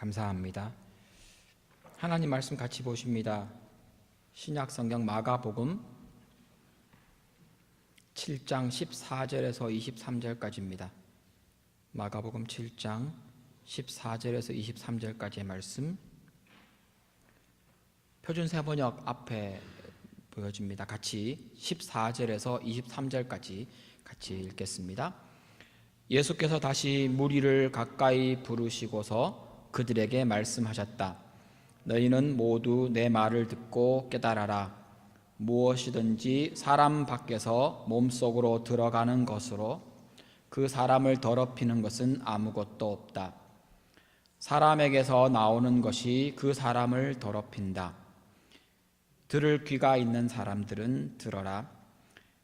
감사합니다. 하나님 말씀 같이 보십니다. 신약 성경 마가복음 7장 14절에서 23절까지입니다. 마가복음 7장 14절에서 23절까지의 말씀, 표준세 번역 앞에 보여집니다. 같이 14절에서 23절까지 같이 읽겠습니다. 예수께서 다시 무리를 가까이 부르시고서 그들에게 말씀하셨다. 너희는 모두 내 말을 듣고 깨달아라. 무엇이든지 사람 밖에서 몸속으로 들어가는 것으로 그 사람을 더럽히는 것은 아무것도 없다. 사람에게서 나오는 것이 그 사람을 더럽힌다. 들을 귀가 있는 사람들은 들어라.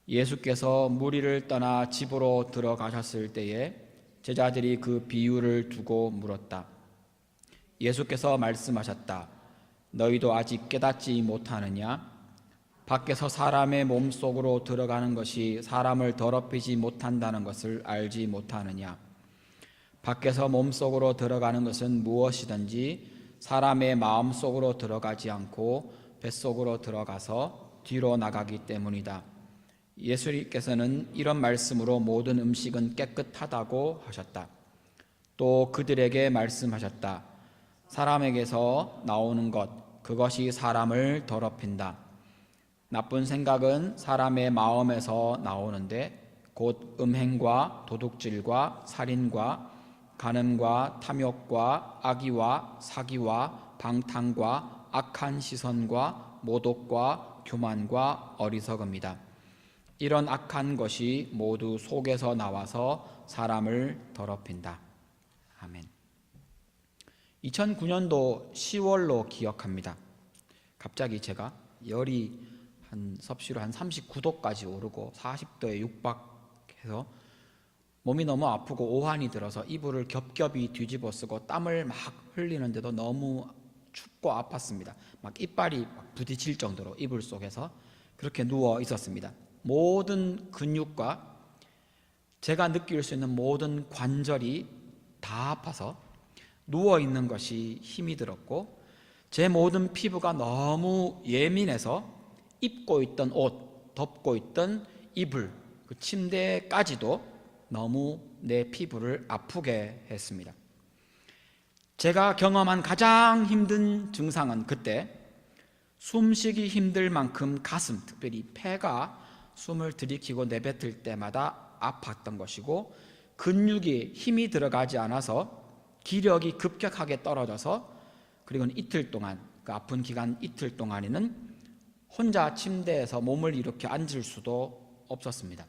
예수께서 무리를 떠나 집으로 들어가셨을 때에 제자들이 그 비유를 두고 물었다. 예수께서 말씀하셨다. 너희도 아직 깨닫지 못하느냐? 밖에서 사람의 몸속으로 들어가는 것이 사람을 더럽히지 못한다는 것을 알지 못하느냐? 밖에서 몸속으로 들어가는 것은 무엇이든지 사람의 마음속으로 들어가지 않고 뱃속으로 들어가서 뒤로 나가기 때문이다. 예수님께서는 이런 말씀으로 모든 음식은 깨끗하다고 하셨다. 또 그들에게 말씀하셨다. 사람에게서 나오는 것, 그것이 사람을 더럽힌다. 나쁜 생각은 사람의 마음에서 나오는데 곧 음행과 도둑질과 살인과 간음과 탐욕과 악의와 사기와 방탕과 악한 시선과 모독과 교만과 어리석음이다. 이런 악한 것이 모두 속에서 나와서 사람을 더럽힌다. 아멘. 2009년도 10월로 기억합니다. 갑자기 제가 열이 섭씨로 한 39도까지 오르고 40도에 육박해서 몸이 너무 아프고 오한이 들어서 이불을 겹겹이 뒤집어 쓰고 땀을 막 흘리는데도 너무 춥고 아팠습니다. 막 이빨이 막 부딪힐 정도로 이불 속에서 그렇게 누워 있었습니다. 모든 근육과 제가 느낄 수 있는 모든 관절이 다 아파서 누워있는 것이 힘이 들었고 제 모든 피부가 너무 예민해서 입고 있던 옷, 덮고 있던 이불, 그 침대까지도 너무 내 피부를 아프게 했습니다. 제가 경험한 가장 힘든 증상은 그때 숨쉬기 힘들 만큼 가슴, 특별히 폐가 숨을 들이키고 내뱉을 때마다 아팠던 것이고 근육이 힘이 들어가지 않아서 기력이 급격하게 떨어져서 그리고는 이틀 동안, 그 아픈 기간 이틀 동안에는 혼자 침대에서 몸을 이렇게 앉을 수도 없었습니다.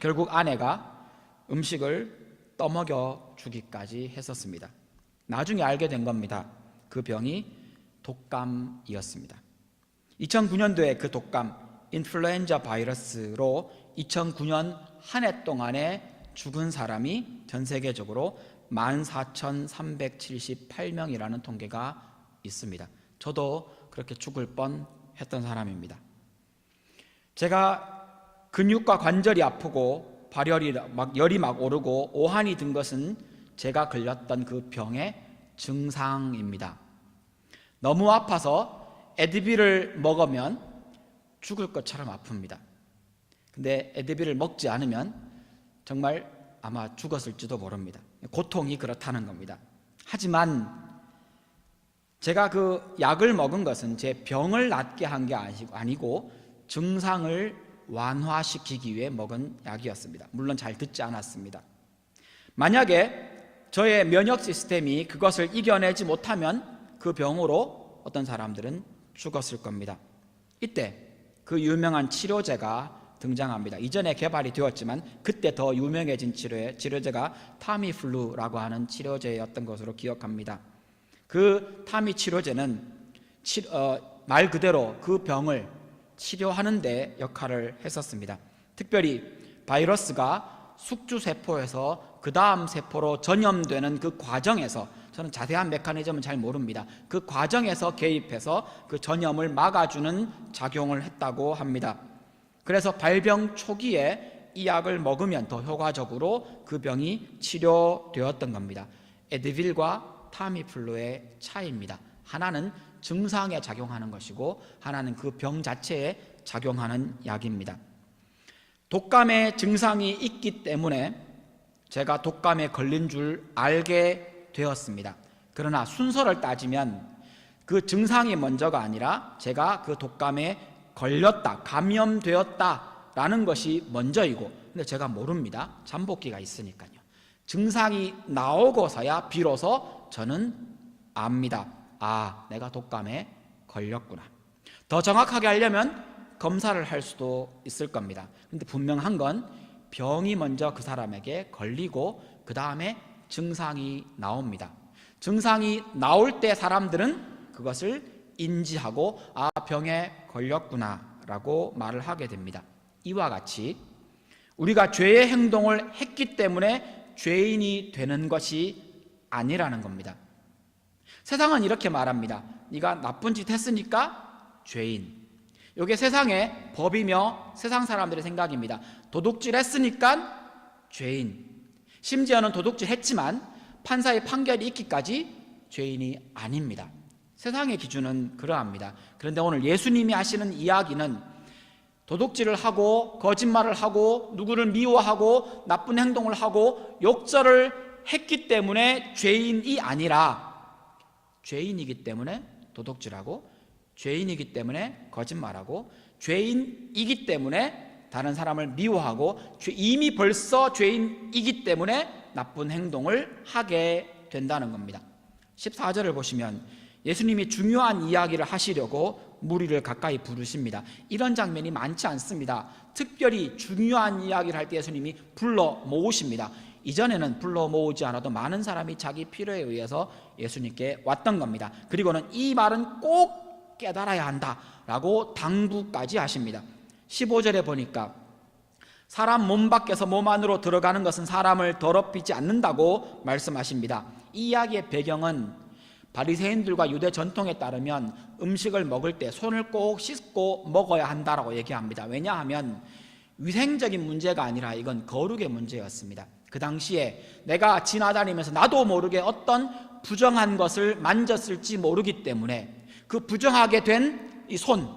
결국 아내가 음식을 떠먹여 주기까지 했었습니다. 나중에 알게 된 겁니다. 그 병이 독감이었습니다. 2009년도에 그 독감, 인플루엔자 바이러스로 2009년 한 해 동안에 죽은 사람이 전 세계적으로 14,378명이라는 통계가 있습니다. 저도 그렇게 죽을 뻔했던 사람입니다. 제가 근육과 관절이 아프고 발열이 열이 막 오르고 오한이 든 것은 제가 걸렸던 그 병의 증상입니다. 너무 아파서 에드빌을 먹으면 죽을 것처럼 아픕니다. 근데 에드빌을 먹지 않으면 정말 아마 죽었을지도 모릅니다. 고통이 그렇다는 겁니다. 하지만 제가 그 약을 먹은 것은 제 병을 낫게 한 게 아니고 증상을 완화시키기 위해 먹은 약이었습니다. 물론 잘 듣지 않았습니다. 만약에 저의 면역 시스템이 그것을 이겨내지 못하면 그 병으로 어떤 사람들은 죽었을 겁니다. 이때 그 유명한 치료제가 등장합니다. 이전에 개발이 되었지만 그때 더 유명해진 치료제가 타미플루라고 하는 치료제였던 것으로 기억합니다. 그 타미 치료제는 말 그대로 그 병을 치료하는 데 역할을 했었습니다. 특별히 바이러스가 숙주세포에서 그 다음 세포로 전염되는 그 과정에서, 저는 자세한 메커니즘은 잘 모릅니다. 그 과정에서 개입해서 그 전염을 막아주는 작용을 했다고 합니다. 그래서 발병 초기에 이 약을 먹으면 더 효과적으로 그 병이 치료되었던 겁니다. 에드빌과 타미플루의 차이입니다. 하나는 증상에 작용하는 것이고 하나는 그 병 자체에 작용하는 약입니다. 독감의 증상이 있기 때문에 제가 독감에 걸린 줄 알게 되었습니다. 그러나 순서를 따지면 그 증상이 먼저가 아니라 제가 그 독감에 걸렸다, 감염되었다라는 것이 먼저이고, 근데 제가 모릅니다. 잠복기가 있으니까요. 증상이 나오고서야 비로소 저는 압니다. 아, 내가 독감에 걸렸구나. 더 정확하게 하려면 검사를 할 수도 있을 겁니다. 근데 분명한 건 병이 먼저 그 사람에게 걸리고 그 다음에 증상이 나옵니다. 증상이 나올 때 사람들은 그것을 인지하고 아, 병에 걸렸구나 라고 말을 하게 됩니다. 이와 같이 우리가 죄의 행동을 했기 때문에 죄인이 되는 것이 아니라는 겁니다. 세상은 이렇게 말합니다. 네가 나쁜 짓 했으니까 죄인. 이게 세상의 법이며 세상 사람들의 생각입니다. 도둑질 했으니까 죄인. 심지어는 도둑질 했지만 판사의 판결이 있기까지 죄인이 아닙니다. 세상의 기준은 그러합니다. 그런데 오늘 예수님이 하시는 이야기는 도둑질을 하고 거짓말을 하고 누구를 미워하고 나쁜 행동을 하고 욕설을 했기 때문에 죄인이 아니라 죄인이기 때문에 도둑질하고 죄인이기 때문에 거짓말하고 죄인이기 때문에 다른 사람을 미워하고 이미 벌써 죄인이기 때문에 나쁜 행동을 하게 된다는 겁니다. 14절을 보시면 예수님이 중요한 이야기를 하시려고 무리를 가까이 부르십니다. 이런 장면이 많지 않습니다. 특별히 중요한 이야기를 할 때 예수님이 불러 모으십니다. 이전에는 불러 모으지 않아도 많은 사람이 자기 필요에 의해서 예수님께 왔던 겁니다. 그리고는 이 말은 꼭 깨달아야 한다라고 당부까지 하십니다. 15절에 보니까 사람 몸 밖에서 몸 안으로 들어가는 것은 사람을 더럽히지 않는다고 말씀하십니다. 이 이야기의 배경은 바리새인들과 유대 전통에 따르면 음식을 먹을 때 손을 꼭 씻고 먹어야 한다라고 얘기합니다. 왜냐하면 위생적인 문제가 아니라 이건 거룩의 문제였습니다. 그 당시에 내가 지나다니면서 나도 모르게 어떤 부정한 것을 만졌을지 모르기 때문에 그 부정하게 된 이 손,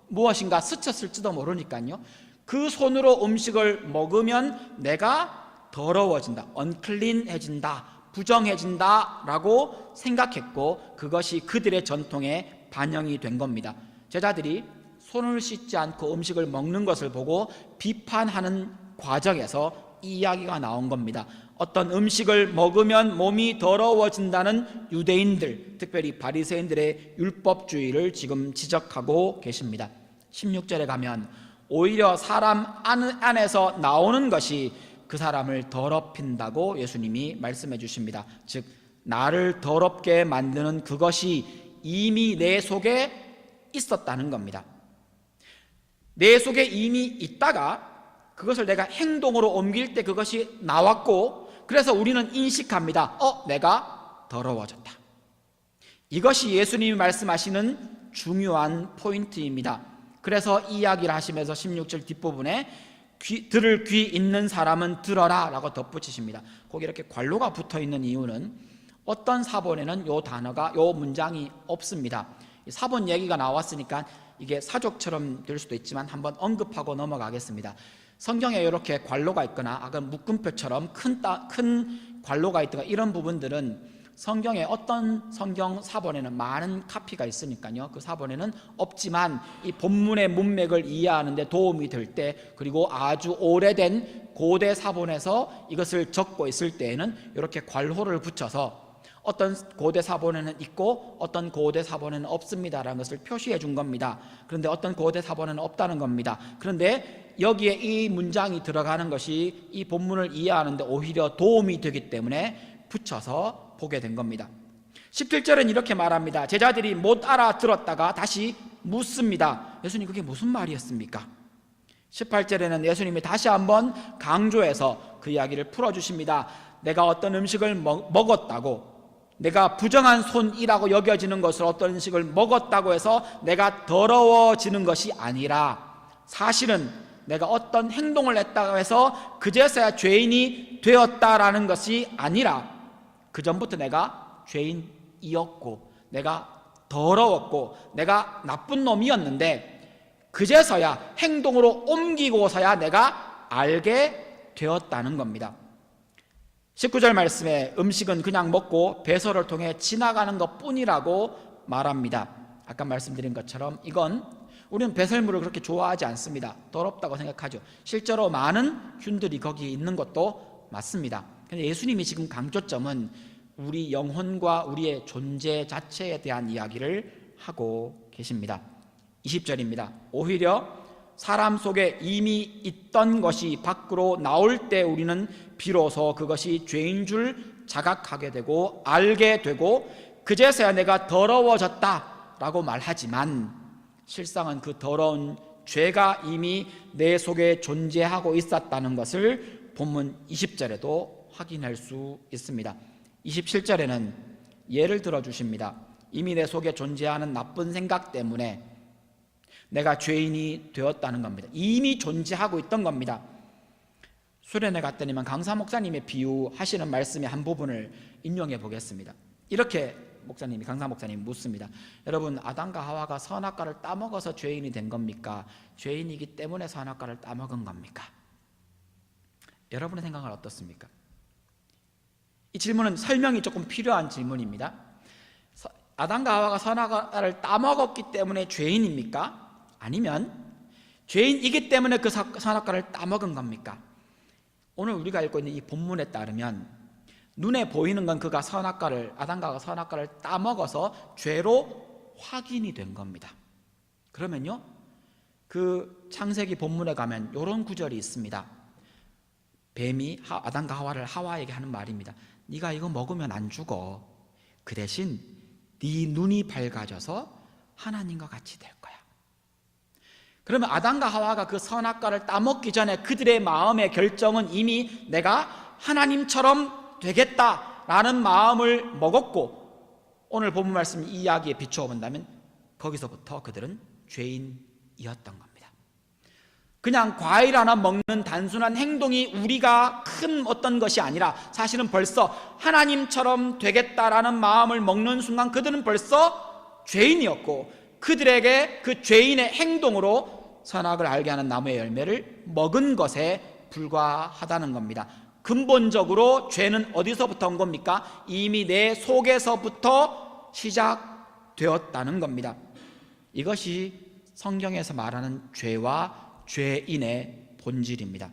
무엇인가 스쳤을지도 모르니까요. 그 손으로 음식을 먹으면 내가 더러워진다, 언클린해진다, 부정해진다 라고 생각했고 그것이 그들의 전통에 반영이 된 겁니다. 제자들이 손을 씻지 않고 음식을 먹는 것을 보고 비판하는 과정에서 이 이야기가 나온 겁니다. 어떤 음식을 먹으면 몸이 더러워진다는 유대인들, 특별히 바리새인들의 율법주의를 지금 지적하고 계십니다. 16절에 가면 오히려 사람 안에서 나오는 것이 그 사람을 더럽힌다고 예수님이 말씀해 주십니다. 즉 나를 더럽게 만드는 그것이 이미 내 속에 있었다는 겁니다. 내 속에 이미 있다가 그것을 내가 행동으로 옮길 때 그것이 나왔고 그래서 우리는 인식합니다. 내가 더러워졌다. 이것이 예수님이 말씀하시는 중요한 포인트입니다. 그래서 이 이야기를 하시면서 16절 뒷부분에 들을 귀 있는 사람은 들어라 라고 덧붙이십니다. 거기 이렇게 괄호가 붙어있는 이유는 어떤 사본에는 요 단어가, 요 문장이 없습니다. 사본 얘기가 나왔으니까 이게 사족처럼 될 수도 있지만 한번 언급하고 넘어가겠습니다. 성경에 이렇게 괄호가 있거나 아까 묶음표처럼 큰 괄호가 있거나 이런 부분들은 성경에 어떤 성경 사본에는 많은 카피가 있으니까요. 그 사본에는 없지만 이 본문의 문맥을 이해하는 데 도움이 될 때 그리고 아주 오래된 고대 사본에서 이것을 적고 있을 때에는 이렇게 괄호를 붙여서 어떤 고대 사본에는 있고 어떤 고대 사본에는 없습니다라는 것을 표시해 준 겁니다. 그런데 어떤 고대 사본에는 없다는 겁니다. 그런데 여기에 이 문장이 들어가는 것이 이 본문을 이해하는 데 오히려 도움이 되기 때문에 붙여서 보게 된 겁니다. 17절은 이렇게 말합니다. 제자들이 못 알아들었다가 다시 묻습니다. 예수님 그게 무슨 말이었습니까? 18절에는 예수님이 다시 한번 강조해서 그 이야기를 풀어주십니다. 내가 어떤 음식을 먹었다고, 내가 부정한 손이라고 여겨지는 것을 어떤 음식을 먹었다고 해서 내가 더러워지는 것이 아니라 사실은 내가 어떤 행동을 했다고 해서 그제서야 죄인이 되었다라는 것이 아니라 그 전부터 내가 죄인이었고 내가 더러웠고 내가 나쁜 놈이었는데 그제서야 행동으로 옮기고서야 내가 알게 되었다는 겁니다. 19절 말씀에 음식은 그냥 먹고 배설을 통해 지나가는 것뿐이라고 말합니다. 아까 말씀드린 것처럼 이건 우리는 배설물을 그렇게 좋아하지 않습니다. 더럽다고 생각하죠. 실제로 많은 균들이 거기에 있는 것도 맞습니다. 근데 예수님이 지금 강조점은 우리 영혼과 우리의 존재 자체에 대한 이야기를 하고 계십니다. 20절입니다. 오히려 사람 속에 이미 있던 것이 밖으로 나올 때 우리는 비로소 그것이 죄인 줄 자각하게 되고 알게 되고 그제서야 내가 더러워졌다라고 말하지만 실상은 그 더러운 죄가 이미 내 속에 존재하고 있었다는 것을 본문 20절에도 확인할 수 있습니다. 27절에는 예를 들어 주십니다. 이미 내 속에 존재하는 나쁜 생각 때문에 내가 죄인이 되었다는 겁니다. 이미 존재하고 있던 겁니다. 수련회 갔더니만 강사 목사님의 비유하시는 말씀의 한 부분을 인용해 보겠습니다. 이렇게 강사 목사님이 묻습니다. 여러분, 아담과 하와가 선악과를 따먹어서 죄인이 된 겁니까? 죄인이기 때문에 선악과를 따먹은 겁니까? 여러분의 생각은 어떻습니까? 이 질문은 설명이 조금 필요한 질문입니다. 아담과 하와가 선악과를 따먹었기 때문에 죄인입니까? 아니면 죄인이기 때문에 그 선악과를 따먹은 겁니까? 오늘 우리가 읽고 있는 이 본문에 따르면 눈에 보이는 건 그가 아담과 선악과를 따먹어서 죄로 확인이 된 겁니다. 그러면요, 그 창세기 본문에 가면 이런 구절이 있습니다. 뱀이 아담과 하와에게 하는 말입니다. 네가 이거 먹으면 안 죽어. 그 대신 네 눈이 밝아져서 하나님과 같이 될 거야. 그러면 아담과 하와가 그 선악과를 따먹기 전에 그들의 마음의 결정은 이미 내가 하나님처럼 되겠다라는 마음을 먹었고, 오늘 본문 말씀 이 이야기에 비추어 본다면 거기서부터 그들은 죄인이었던 겁니다. 그냥 과일 하나 먹는 단순한 행동이 우리가 큰 어떤 것이 아니라 사실은 벌써 하나님처럼 되겠다라는 마음을 먹는 순간 그들은 벌써 죄인이었고, 그들에게 그 죄인의 행동으로 선악을 알게 하는 나무의 열매를 먹은 것에 불과하다는 겁니다. 근본적으로 죄는 어디서부터 온 겁니까? 이미 내 속에서부터 시작되었다는 겁니다. 이것이 성경에서 말하는 죄와 죄인의 본질입니다.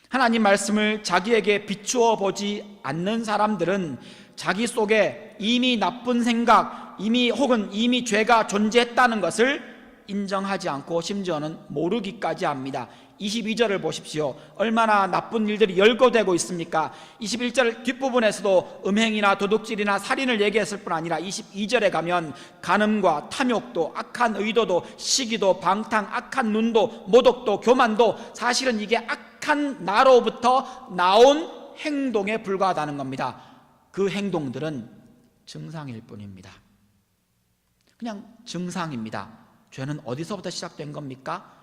하나님 말씀을 자기에게 비추어 보지 않는 사람들은 자기 속에 이미 나쁜 생각, 혹은 이미 죄가 존재했다는 것을 인정하지 않고 심지어는 모르기까지 합니다. 22절을 보십시오. 얼마나 나쁜 일들이 열거되고 있습니까? 21절 뒷부분에서도 음행이나 도둑질이나 살인을 얘기했을 뿐 아니라 22절에 가면 간음과 탐욕도, 악한 의도도, 시기도, 방탕, 악한 눈도, 모독도, 교만도, 사실은 이게 악한 나로부터 나온 행동에 불과하다는 겁니다. 그 행동들은 증상일 뿐입니다. 그냥 증상입니다. 죄는 어디서부터 시작된 겁니까?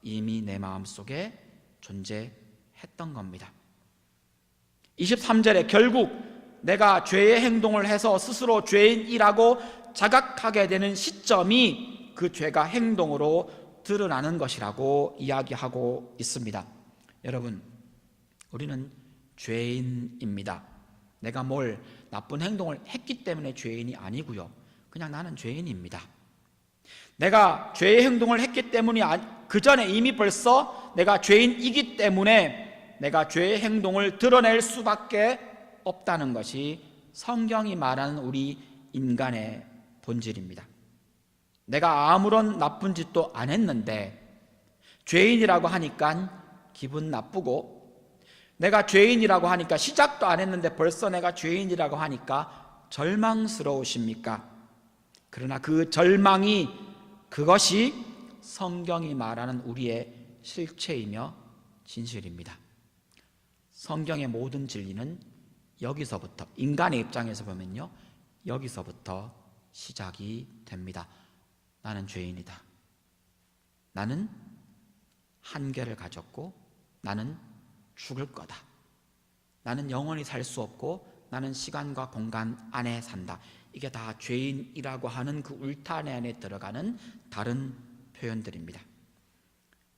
이미 내 마음속에 존재했던 겁니다. 23절에 결국 내가 죄의 행동을 해서 스스로 죄인이라고 자각하게 되는 시점이 그 죄가 행동으로 드러나는 것이라고 이야기하고 있습니다. 여러분, 우리는 죄인입니다. 내가 뭘 나쁜 행동을 했기 때문에 죄인이 아니고요, 그냥 나는 죄인입니다. 내가 죄의 행동을 했기 때문이 그 전에 이미 벌써 내가 죄인이기 때문에 내가 죄의 행동을 드러낼 수밖에 없다는 것이 성경이 말하는 우리 인간의 본질입니다. 내가 아무런 나쁜 짓도 안 했는데 죄인이라고 하니까 기분 나쁘고, 내가 죄인이라고 하니까 시작도 안 했는데 벌써 내가 죄인이라고 하니까 절망스러우십니까? 그러나 그 절망이, 그것이 성경이 말하는 우리의 실체이며 진실입니다. 성경의 모든 진리는 여기서부터, 인간의 입장에서 보면요, 여기서부터 시작이 됩니다. 나는 죄인이다. 나는 한계를 가졌고 나는 죽을 거다. 나는 영원히 살 수 없고 나는 시간과 공간 안에 산다. 이게 다 죄인이라고 하는 그 울타리 안에 들어가는 다른 표현들입니다.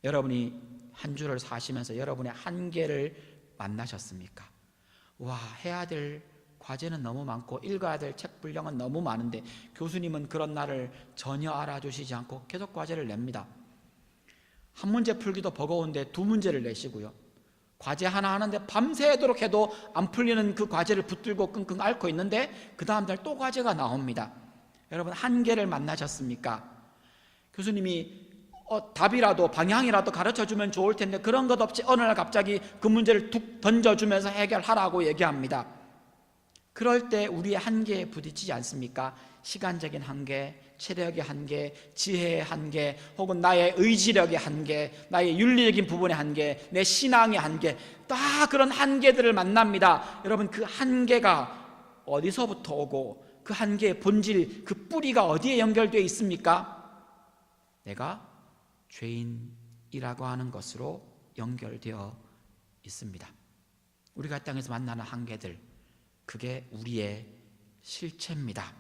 여러분이 한 주를 사시면서 여러분의 한계를 만나셨습니까? 와, 해야 될 과제는 너무 많고 읽어야 될 책 분량은 너무 많은데 교수님은 그런 나를 전혀 알아주시지 않고 계속 과제를 냅니다. 한 문제 풀기도 버거운데 두 문제를 내시고요, 과제 하나 하는데 밤새도록 해도 안 풀리는 그 과제를 붙들고 끙끙 앓고 있는데 그 다음 날 또 과제가 나옵니다. 여러분, 한계를 만나셨습니까? 교수님이 답이라도 방향이라도 가르쳐주면 좋을 텐데 그런 것 없이 어느 날 갑자기 그 문제를 툭 던져주면서 해결하라고 얘기합니다. 그럴 때 우리의 한계에 부딪히지 않습니까? 시간적인 한계, 체력의 한계, 지혜의 한계, 혹은 나의 의지력의 한계, 나의 윤리적인 부분의 한계, 내 신앙의 한계, 다 그런 한계들을 만납니다. 여러분, 그 한계가 어디서부터 오고 그 한계의 본질, 그 뿌리가 어디에 연결되어 있습니까? 내가 죄인이라고 하는 것으로 연결되어 있습니다. 우리가 땅에서 만나는 한계들, 그게 우리의 실체입니다.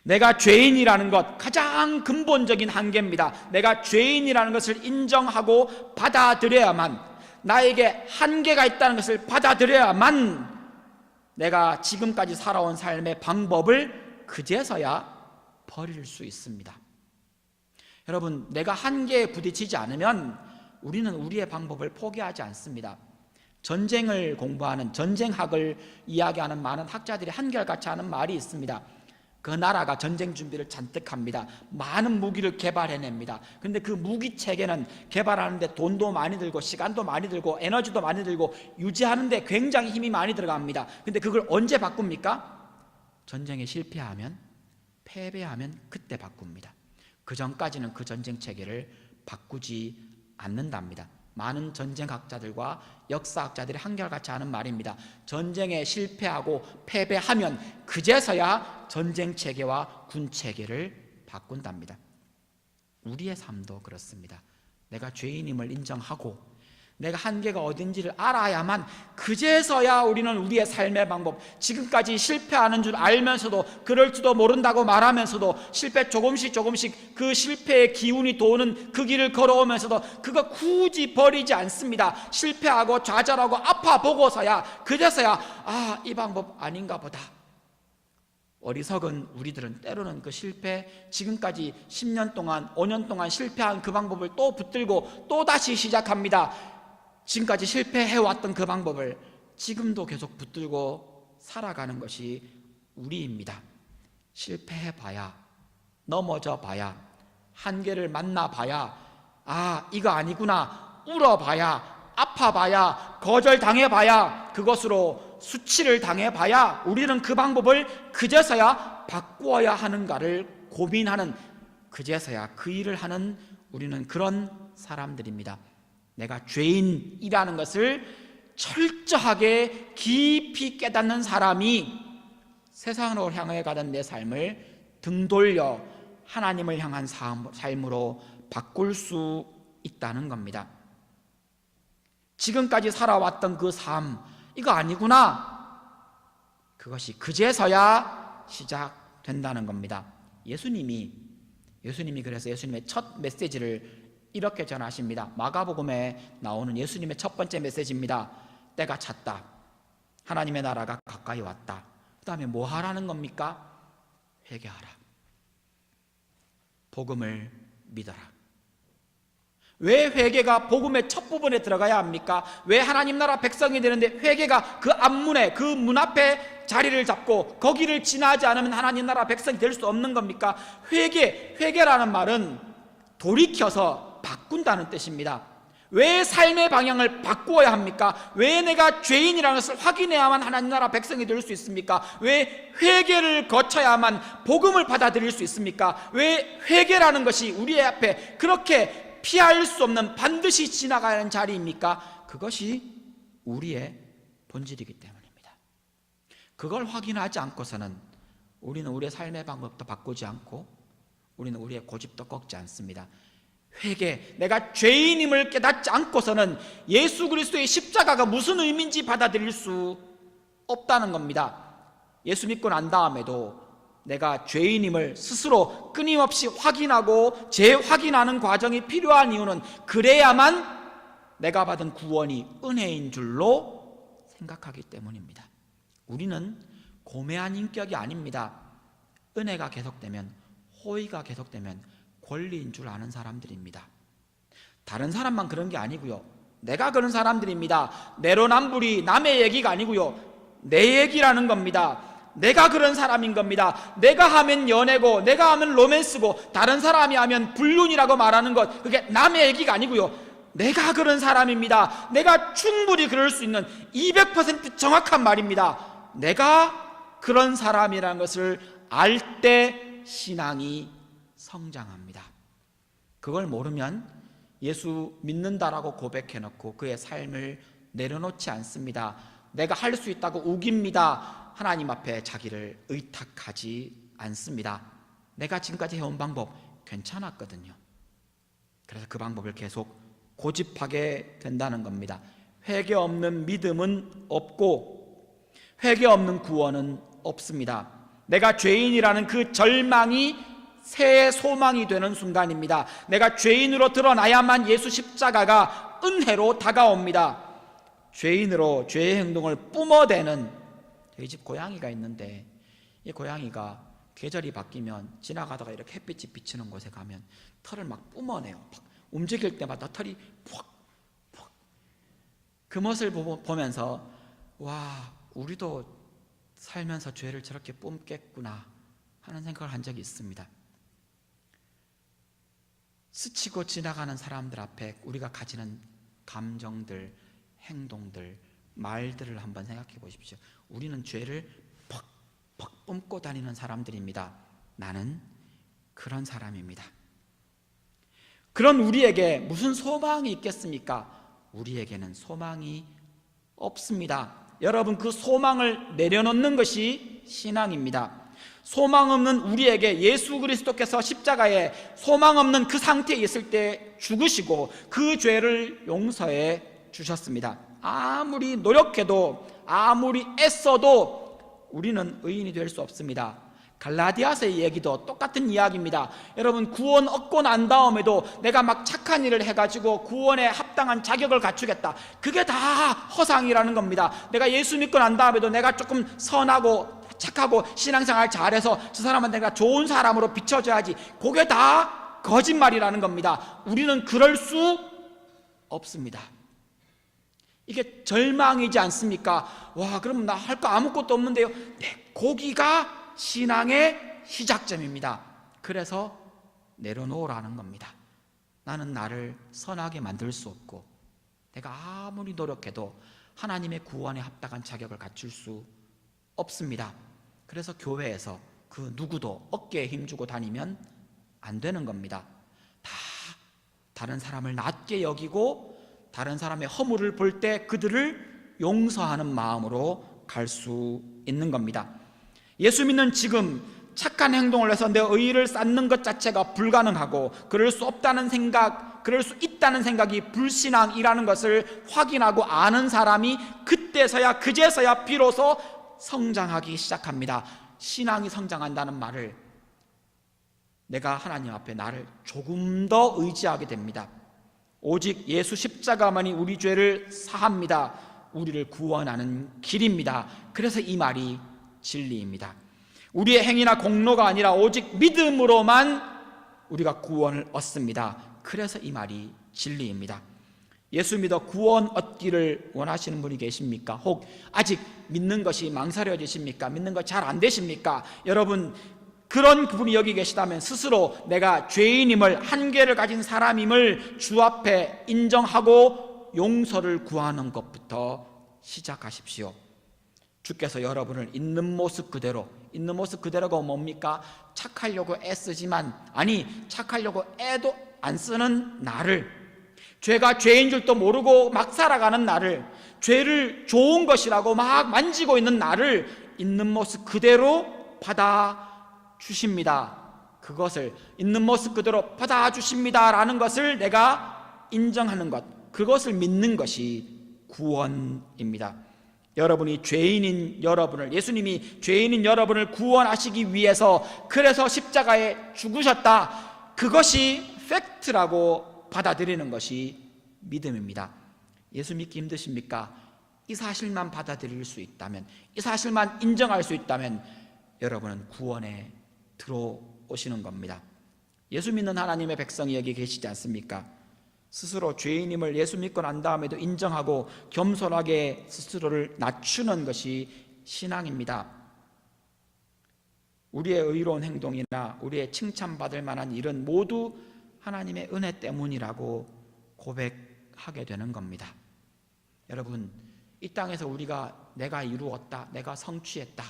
내가 죄인이라는 것, 가장 근본적인 한계입니다. 내가 죄인이라는 것을 인정하고 받아들여야만, 나에게 한계가 있다는 것을 받아들여야만 내가 지금까지 살아온 삶의 방법을 그제서야 버릴 수 있습니다. 여러분, 내가 한계에 부딪히지 않으면 우리는 우리의 방법을 포기하지 않습니다. 전쟁을 공부하는, 전쟁학을 이야기하는 많은 학자들이 한결같이 하는 말이 있습니다. 그 나라가 전쟁 준비를 잔뜩 합니다. 많은 무기를 개발해냅니다. 근데 그 무기 체계는 개발하는데 돈도 많이 들고 시간도 많이 들고 에너지도 많이 들고 유지하는데 굉장히 힘이 많이 들어갑니다. 근데 그걸 언제 바꿉니까? 전쟁에 실패하면, 패배하면 그때 바꿉니다. 그 전까지는 그 전쟁 체계를 바꾸지 않는답니다. 많은 전쟁학자들과 역사학자들이 한결같이 하는 말입니다. 전쟁에 실패하고 패배하면 그제서야 전쟁 체계와 군 체계를 바꾼답니다. 우리의 삶도 그렇습니다. 내가 죄인임을 인정하고 내가 한계가 어딘지를 알아야만 그제서야 우리는 우리의 삶의 방법, 지금까지 실패하는 줄 알면서도 그럴지도 모른다고 말하면서도 실패 조금씩 그 실패의 기운이 도는 그 길을 걸어오면서도 그거 굳이 버리지 않습니다. 실패하고 좌절하고 아파 보고서야 그제서야 이 방법 아닌가 보다. 어리석은 우리들은 때로는 그 실패, 지금까지 10년 동안 5년 동안 실패한 그 방법을 또 붙들고 또 다시 시작합니다. 지금까지 실패해왔던 그 방법을 지금도 계속 붙들고 살아가는 것이 우리입니다. 실패해봐야, 넘어져봐야, 한계를 만나봐야, 이거 아니구나, 울어봐야, 아파봐야, 거절당해봐야, 그것으로 수치를 당해봐야 우리는 그 방법을 그제서야 바꾸어야 하는가를 고민하는, 그제서야 그 일을 하는 우리는 그런 사람들입니다. 내가 죄인이라는 것을 철저하게 깊이 깨닫는 사람이 세상으로 향해 가던 내 삶을 등 돌려 하나님을 향한 삶으로 바꿀 수 있다는 겁니다. 지금까지 살아왔던 그 삶, 이거 아니구나, 그것이 그제서야 시작된다는 겁니다. 예수님이 그래서 예수님의 첫 메시지를 이렇게 전하십니다. 마가복음에 나오는 예수님의 첫 번째 메시지입니다. 때가 찼다. 하나님의 나라가 가까이 왔다. 그 다음에 뭐 하라는 겁니까? 회개하라. 복음을 믿어라. 왜 회개가 복음의 첫 부분에 들어가야 합니까? 왜 하나님 나라 백성이 되는데 회개가 그 앞문에, 그 문 앞에 자리를 잡고 거기를 지나지 않으면 하나님 나라 백성이 될 수 없는 겁니까? 회개라는 말은 돌이켜서 바꾼다는 뜻입니다. 왜 삶의 방향을 바꾸어야 합니까? 왜 내가 죄인이라는 것을 확인해야만 하나님 나라 백성이 될 수 있습니까? 왜 회개를 거쳐야만 복음을 받아들일 수 있습니까? 왜 회개라는 것이 우리 앞에 그렇게 피할 수 없는 반드시 지나가야 하는 자리입니까? 그것이 우리의 본질이기 때문입니다. 그걸 확인하지 않고서는 우리는 우리의 삶의 방법도 바꾸지 않고 우리는 우리의 고집도 꺾지 않습니다. 회개, 내가 죄인임을 깨닫지 않고서는 예수 그리스도의 십자가가 무슨 의미인지 받아들일 수 없다는 겁니다. 예수 믿고 난 다음에도 내가 죄인임을 스스로 끊임없이 확인하고 재확인하는 과정이 필요한 이유는 그래야만 내가 받은 구원이 은혜인 줄로 생각하기 때문입니다. 우리는 고매한 인격이 아닙니다. 은혜가 계속되면, 호의가 계속되면 권리인 줄 아는 사람들입니다. 다른 사람만 그런 게 아니고요, 내가 그런 사람들입니다. 내로남불이 남의 얘기가 아니고요, 내 얘기라는 겁니다. 내가 그런 사람인 겁니다. 내가 하면 연애고, 내가 하면 로맨스고, 다른 사람이 하면 불륜이라고 말하는 것, 그게 남의 얘기가 아니고요, 내가 그런 사람입니다. 내가 충분히 그럴 수 있는 200% 정확한 말입니다. 내가 그런 사람이라는 것을 알 때 신앙이 성장합니다. 그걸 모르면 예수 믿는다라고 고백해놓고 그의 삶을 내려놓지 않습니다. 내가 할 수 있다고 우깁니다. 하나님 앞에 자기를 의탁하지 않습니다. 내가 지금까지 해온 방법 괜찮았거든요. 그래서 그 방법을 계속 고집하게 된다는 겁니다. 회개 없는 믿음은 없고 회개 없는 구원은 없습니다. 내가 죄인이라는 그 절망이 새해 소망이 되는 순간입니다. 내가 죄인으로 드러나야만 예수 십자가가 은혜로 다가옵니다. 죄인으로 죄의 행동을 뿜어대는, 저희 집 고양이가 있는데 이 고양이가 계절이 바뀌면 지나가다가 이렇게 햇빛이 비치는 곳에 가면 털을 막 뿜어내요. 막 움직일 때마다 털이 푹푹. 그 모습을 보면서 와, 우리도 살면서 죄를 저렇게 뿜겠구나 하는 생각을 한 적이 있습니다. 스치고 지나가는 사람들 앞에 우리가 가지는 감정들, 행동들, 말들을 한번 생각해 보십시오. 우리는 죄를 퍽퍽 뿜고 다니는 사람들입니다. 나는 그런 사람입니다. 그런 우리에게 무슨 소망이 있겠습니까? 우리에게는 소망이 없습니다. 여러분, 그 소망을 내려놓는 것이 신앙입니다. 소망 없는 우리에게 예수 그리스도께서 십자가에 소망 없는 그 상태에 있을 때 죽으시고 그 죄를 용서해 주셨습니다. 아무리 노력해도, 아무리 애써도 우리는 의인이 될 수 없습니다. 갈라디아서의 얘기도 똑같은 이야기입니다. 여러분, 구원 얻고 난 다음에도 내가 막 착한 일을 해가지고 구원에 합당한 자격을 갖추겠다, 그게 다 허상이라는 겁니다. 내가 예수 믿고 난 다음에도 내가 조금 선하고 착하고 신앙생활 잘해서 저 사람한테 내가 좋은 사람으로 비춰줘야지, 그게 다 거짓말이라는 겁니다. 우리는 그럴 수 없습니다. 이게 절망이지 않습니까? 와, 그럼 나 할 거 아무것도 없는데요. 네, 거기가 신앙의 시작점입니다. 그래서 내려놓으라는 겁니다. 나는 나를 선하게 만들 수 없고 내가 아무리 노력해도 하나님의 구원에 합당한 자격을 갖출 수 없습니다. 그래서 교회에서 그 누구도 어깨에 힘주고 다니면 안 되는 겁니다. 다 다른 사람을 낮게 여기고 다른 사람의 허물을 볼 때 그들을 용서하는 마음으로 갈 수 있는 겁니다. 예수 믿는 지금 착한 행동을 해서 내 의의를 쌓는 것 자체가 불가능하고 그럴 수 없다는 생각, 그럴 수 있다는 생각이 불신앙이라는 것을 확인하고 아는 사람이 그때서야, 그제서야 비로소 성장하기 시작합니다. 신앙이 성장한다는 말을, 내가 하나님 앞에 나를 조금 더 의지하게 됩니다. 오직 예수 십자가만이 우리 죄를 사합니다. 우리를 구원하는 길입니다. 그래서 이 말이 진리입니다. 우리의 행위나 공로가 아니라 오직 믿음으로만 우리가 구원을 얻습니다. 그래서 이 말이 진리입니다. 예수 믿어 구원 얻기를 원하시는 분이 계십니까? 혹 아직 믿는 것이 망설여지십니까? 믿는 거 잘 안 되십니까? 여러분, 그런 분이 여기 계시다면 스스로 내가 죄인임을, 한계를 가진 사람임을 주 앞에 인정하고 용서를 구하는 것부터 시작하십시오. 주께서 여러분을 있는 모습 그대로, 있는 모습 그대로가 뭡니까? 착하려고 애쓰지만, 아니 착하려고 애도 안 쓰는 나를, 죄가 죄인 줄도 모르고 막 살아가는 나를, 죄를 좋은 것이라고 막 만지고 있는 나를 있는 모습 그대로 받아주십니다. 그것을 있는 모습 그대로 받아주십니다라는 것을 내가 인정하는 것, 그것을 믿는 것이 구원입니다. 여러분이 죄인인 여러분을, 예수님이 죄인인 여러분을 구원하시기 위해서 그래서 십자가에 죽으셨다, 그것이 팩트라고 받아들이는 것이 믿음입니다. 예수 믿기 힘드십니까? 이 사실만 받아들일 수 있다면, 이 사실만 인정할 수 있다면 여러분은 구원에 들어오시는 겁니다. 예수 믿는 하나님의 백성이 여기 계시지 않습니까? 스스로 죄인임을 예수 믿고 난 다음에도 인정하고 겸손하게 스스로를 낮추는 것이 신앙입니다. 우리의 의로운 행동이나 우리의 칭찬받을 만한 일은 모두 하나님의 은혜 때문이라고 고백하게 되는 겁니다. 여러분, 이 땅에서 우리가 내가 이루었다, 내가 성취했다,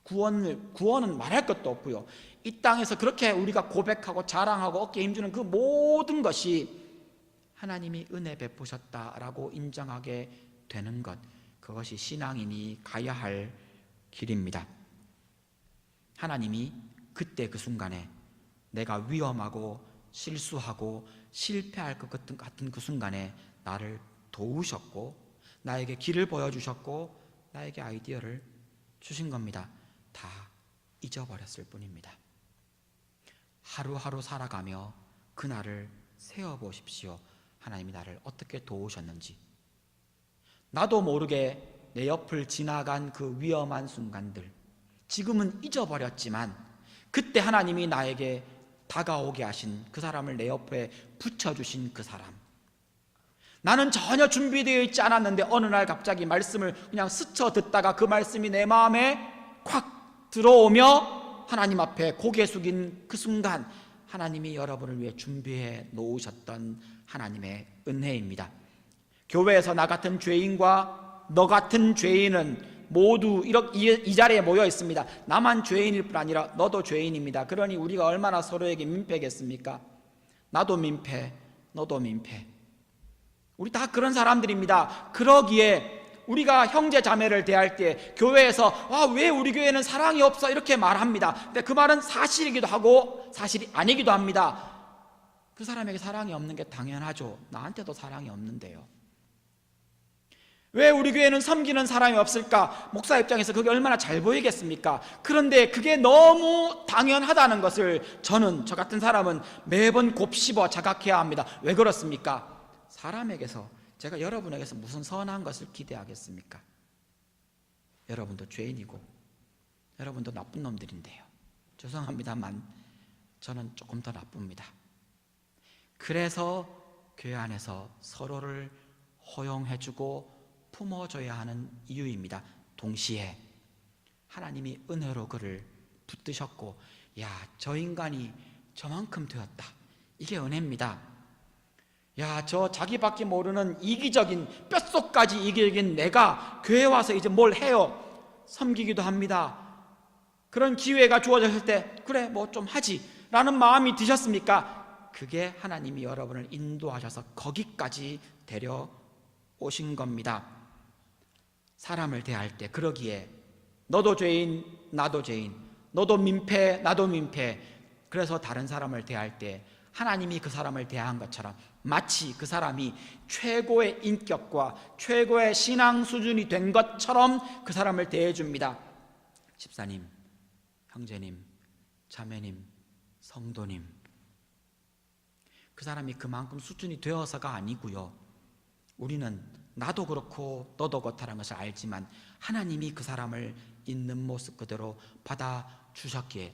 구원은 말할 것도 없고요. 이 땅에서 그렇게 우리가 고백하고 자랑하고 어깨에 힘주는 그 모든 것이 하나님이 은혜 베푸셨다라고 인정하게 되는 것, 그것이 신앙인이 가야 할 길입니다. 하나님이 그때 그 순간에 내가 위험하고 실수하고 실패할 것 같은 그 순간에 나를 도우셨고 나에게 길을 보여주셨고 나에게 아이디어를 주신 겁니다. 다 잊어버렸을 뿐입니다. 하루하루 살아가며 그날을 세어보십시오. 하나님이 나를 어떻게 도우셨는지. 나도 모르게 내 옆을 지나간 그 위험한 순간들, 지금은 잊어버렸지만 그때 하나님이 나에게 다가오게 하신 그 사람을 내 옆에 붙여주신 그 사람, 나는 전혀 준비되어 있지 않았는데 어느 날 갑자기 말씀을 그냥 스쳐 듣다가 그 말씀이 내 마음에 콱 들어오며 하나님 앞에 고개 숙인 그 순간, 하나님이 여러분을 위해 준비해 놓으셨던 하나님의 은혜입니다. 교회에서 나 같은 죄인과 너 같은 죄인은 모두 이렇게 이 자리에 모여 있습니다. 나만 죄인일 뿐 아니라 너도 죄인입니다. 그러니 우리가 얼마나 서로에게 민폐겠습니까? 나도 민폐, 너도 민폐. 우리 다 그런 사람들입니다. 그러기에 우리가 형제 자매를 대할 때 교회에서 왜 우리 교회는 사랑이 없어 이렇게 말합니다. 근데 그 말은 사실이기도 하고 사실이 아니기도 합니다. 그 사람에게 사랑이 없는 게 당연하죠. 나한테도 사랑이 없는데요. 왜 우리 교회는 섬기는 사람이 없을까? 목사 입장에서 그게 얼마나 잘 보이겠습니까? 그런데 그게 너무 당연하다는 것을 저 같은 사람은 매번 곱씹어 자각해야 합니다. 왜 그렇습니까? 사람에게서, 제가 여러분에게서 무슨 선한 것을 기대하겠습니까? 여러분도 죄인이고 여러분도 나쁜 놈들인데요. 죄송합니다만 저는 조금 더 나쁩니다. 그래서 교회 안에서 서로를 허용해주고 품어줘야 하는 이유입니다. 동시에 하나님이 은혜로 그를 붙드셨고, 저 인간이 저만큼 되었다, 이게 은혜입니다. 저 자기밖에 모르는 이기적인, 뼛속까지 이기적인 내가 교회 와서 이제 뭘 해요? 섬기기도 합니다. 그런 기회가 주어졌을 때 그래 뭐 좀 하지 라는 마음이 드셨습니까? 그게 하나님이 여러분을 인도하셔서 거기까지 데려오신 겁니다. 사람을 대할 때 그러기에 너도 죄인 나도 죄인, 너도 민폐 나도 민폐, 그래서 다른 사람을 대할 때 하나님이 그 사람을 대한 것처럼 마치 그 사람이 최고의 인격과 최고의 신앙 수준이 된 것처럼 그 사람을 대해줍니다. 집사님, 형제님, 자매님, 성도님, 그 사람이 그만큼 수준이 되어서가 아니고요, 우리는 나도 그렇고 너도 그렇다는 것을 알지만 하나님이 그 사람을 있는 모습 그대로 받아주셨기에